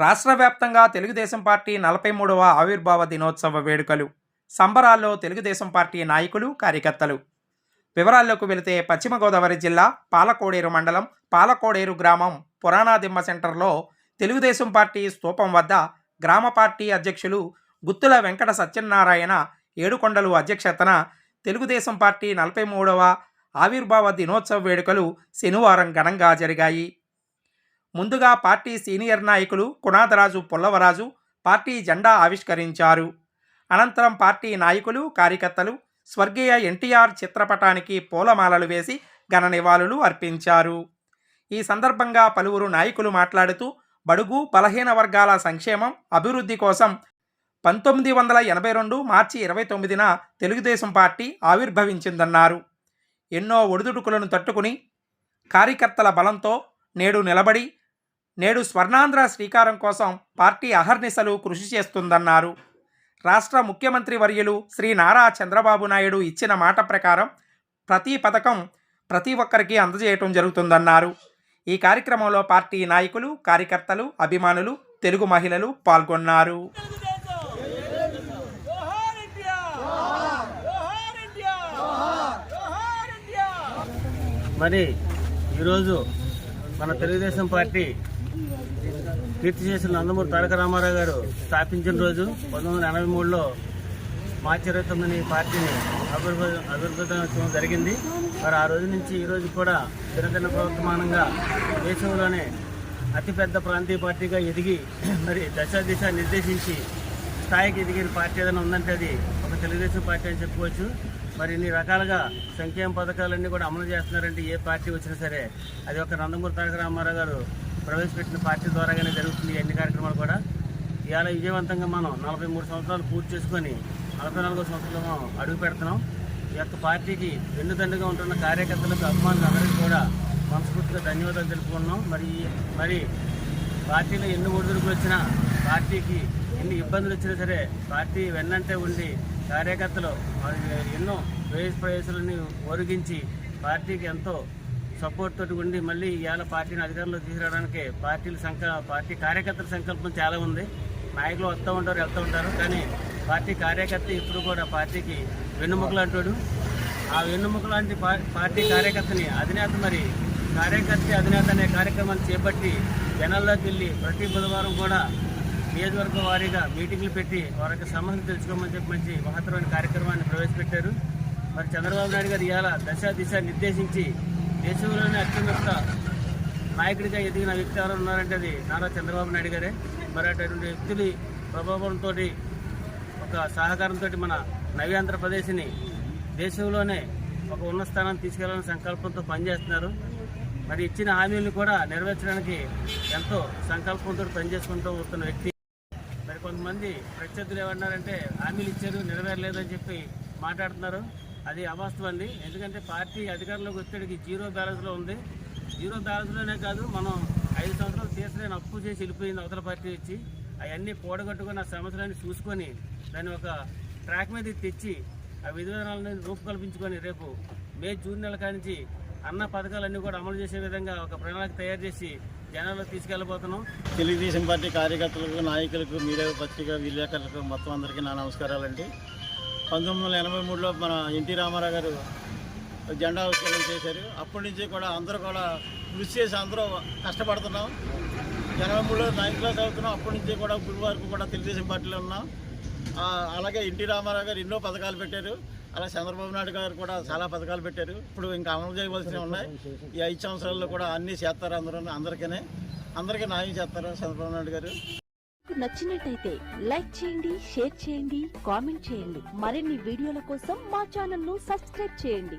రాష్ట్ర వ్యాప్తంగా తెలుగుదేశం పార్టీ 43వ ఆవిర్భావ దినోత్సవ వేడుకలు సంబరాల్లో తెలుగుదేశం పార్టీ నాయకులు కార్యకర్తలు. వివరాల్లోకి వెళితే పశ్చిమ గోదావరి జిల్లా పాలకోడేరు మండలం పాలకోడేరు గ్రామం పురాణాదిమ్మ సెంటర్లో తెలుగుదేశం పార్టీ స్తూపం వద్ద గ్రామ పార్టీ అధ్యక్షులు గుత్తుల వెంకట సత్యనారాయణ ఏడుకొండలు అధ్యక్షతన తెలుగుదేశం పార్టీ 43వ ఆవిర్భావ దినోత్సవ వేడుకలు శనివారం ఘనంగా జరిగాయి. ముందుగా పార్టీ సీనియర్ నాయకులు కునాదరాజు పుల్లవరాజు పార్టీ జెండా ఆవిష్కరించారు. అనంతరం పార్టీ నాయకులు కార్యకర్తలు స్వర్గీయ ఎన్టీఆర్ చిత్రపటానికి పూలమాలలు వేసి ఘన నివాళులు అర్పించారు. ఈ సందర్భంగా పలువురు నాయకులు మాట్లాడుతూ బడుగు బలహీన వర్గాల సంక్షేమం అభివృద్ధి కోసం 1982 మార్చి 29న తెలుగుదేశం పార్టీ ఆవిర్భవించిందన్నారు. ఎన్నో ఒడిదుడుకులను తట్టుకుని కార్యకర్తల బలంతో నేడు నిలబడి నేడు స్వర్ణాంధ్ర శ్రీకారం కోసం పార్టీ అహర్నిశలు కృషి చేస్తుందన్నారు. రాష్ట్ర ముఖ్యమంత్రి వర్యులు శ్రీ నారా చంద్రబాబు నాయుడు ఇచ్చిన మాట ప్రకారం ప్రతి పథకం ప్రతి ఒక్కరికి అందజేయటం జరుగుతుందన్నారు. ఈ కార్యక్రమంలో పార్టీ నాయకులు కార్యకర్తలు అభిమానులు తెలుగు మహిళలు పాల్గొన్నారు. మరి ఈరోజు మన తెలుగుదేశం పార్టీ కీర్తి చేసిన నందమూరి తారక రామారావు గారు స్థాపించిన రోజు 1983లో మార్చి 29ని పార్టీని అభివృద్ధి జరిగింది. మరి ఆ రోజు నుంచి ఈ రోజు కూడా దినదిన ప్రవర్తమానంగా దేశంలోనే అతిపెద్ద ప్రాంతీయ పార్టీగా ఎదిగి మరి దిశ నిర్దేశించి స్థాయికి ఎదిగిన పార్టీ ఏదైనా ఉందంటే అది ఒక తెలుగుదేశం పార్టీ అని చెప్పుకోవచ్చు. మరి ఇన్ని రకాలుగా సంక్షేమ పథకాలన్నీ కూడా అమలు చేస్తున్నారంటే ఏ పార్టీ వచ్చినా సరే అది ఒక నందమూరి తారక రామారావు గారు ప్రవేశపెట్టిన పార్టీ ద్వారాగానే జరుగుతుంది. అన్ని కార్యక్రమాలు కూడా ఇవాళ విజయవంతంగా మనం 43 సంవత్సరాలు పూర్తి చేసుకొని 44వ సంవత్సరంలో అడుగు పెడుతున్నాం. ఈ యొక్క పార్టీకి వెన్నుదండుగా ఉంటున్న కార్యకర్తలకు అభిమానులు అందరికీ కూడా మనస్ఫూర్తిగా ధన్యవాదాలు తెలుపుకున్నాం. మరి పార్టీలో ఎన్ని ఒడిదుడుకులు వచ్చినా పార్టీకి ఎన్ని ఇబ్బందులు వచ్చినా సరే పార్టీ వెన్నంటే ఉండి కార్యకర్తలు ఎన్నో ప్రయాసాలని ఒరిగించి పార్టీకి ఎంతో సపోర్ట్ తోటి ఉండి మళ్ళీ ఇవాళ పార్టీని అధికారంలో తీసుకురావడానికి పార్టీ కార్యకర్తల సంకల్పం చాలా ఉంది. నాయకులు వస్తూ ఉంటారు వెళ్తూ ఉంటారు, కానీ పార్టీ కార్యకర్త ఇప్పుడు కూడా పార్టీకి వెన్నుముక లాంటాడు. ఆ వెన్నుముక లాంటి పార్టీ కార్యకర్తని అధినేత మరి కార్యకర్త అధినేత అనే కార్యక్రమాన్ని చేపట్టి జనాల్లోకి వెళ్ళి ప్రతి బుధవారం కూడా నియోజకవర్గ వారీగా మీటింగ్లు పెట్టి వారికి సమస్యలు తెలుసుకోమని చెప్పి మంచి మహత్తరమైన కార్యక్రమాన్ని ప్రవేశపెట్టారు. మరి చంద్రబాబు నాయుడు గారు ఇవాళ దిశ నిర్దేశించి దేశంలోనే అత్యున్నత నాయకుడిగా ఎదిగిన వ్యక్తి ఎవరు ఉన్నారంటే అది నారా చంద్రబాబు నాయుడు గారే. మరి అటువంటి వ్యక్తుల ప్రభావంతో ఒక సహకారంతో మన నవ్యాంధ్రప్రదేశ్ని దేశంలోనే ఒక ఉన్నత స్థానాన్ని తీసుకెళ్లాలని సంకల్పంతో పనిచేస్తున్నారు. మరి ఇచ్చిన హామీలను కూడా నెరవేర్చడానికి ఎంతో సంకల్పంతో పనిచేసుకుంటూ వస్తున్న వ్యక్తి. మరి కొంతమంది ప్రత్యర్థులు ఏమన్నారంటే హామీలు ఇచ్చారు నెరవేరలేదని చెప్పి మాట్లాడుతున్నారు. అది అవాస్తవం అండి. ఎందుకంటే పార్టీ అధికారంలోకి వచ్చేటికి జీరో బ్యాలెన్స్లో ఉంది. జీరో బ్యాలెన్స్లోనే కాదు, మనం 5 సంవత్సరాలు తీర్చలేని అప్పు చేసి వెళ్ళిపోయింది అవతల పార్టీ వచ్చి. అవన్నీ కూడగట్టుకుని ఆ సమస్యలన్నీ చూసుకొని దాన్ని ఒక ట్రాక్ మీద తెచ్చి ఆ విధానాలను రూపకల్పించుకొని రేపు మే జూన్ నెల కానించి అన్న పథకాలన్నీ కూడా అమలు చేసే విధంగా ఒక ప్రణాళిక తయారు చేసి జనాల్లో తీసుకెళ్ళబోతున్నాం. తెలుగుదేశం పార్టీ కార్యకర్తలకు నాయకులకు మీడియా పత్రిక విలేకరులకు మొత్తం అందరికీ నా నమస్కారాలండి. 1983లో మన ఎన్టీ రామారావు గారు జెండా ఆవిష్కరణ చేశారు. అప్పటి నుంచి కూడా అందరూ కూడా కృషి చేసి అందరూ కష్టపడుతున్నాం. 83లో 9th క్లాస్ అవుతున్నాం. అప్పటి నుంచి కూడా ఇప్పుడు వరకు కూడా తెలుగుదేశం పార్టీలో ఉన్నాం. అలాగే ఎన్టీ రామారావు గారు ఎన్నో పథకాలు పెట్టారు. అలా చంద్రబాబు నాయుడు గారు కూడా చాలా పథకాలు పెట్టారు. ఇప్పుడు ఇంకా అమలు చేయవలసినవి ఉన్నాయి. ఈ 5 సంవత్సరాల్లో కూడా అన్నీ చేస్తారు. అందరికీ న్యాయం చేస్తారు చంద్రబాబు నాయుడు గారు. నచ్చినట్టయితే లైక్ చేయండి, షేర్ చేయండి, కామెంట్ చేయండి. మరిన్ని వీడియోల కోసం మా ఛానల్ ను సబ్స్క్రైబ్ చేయండి.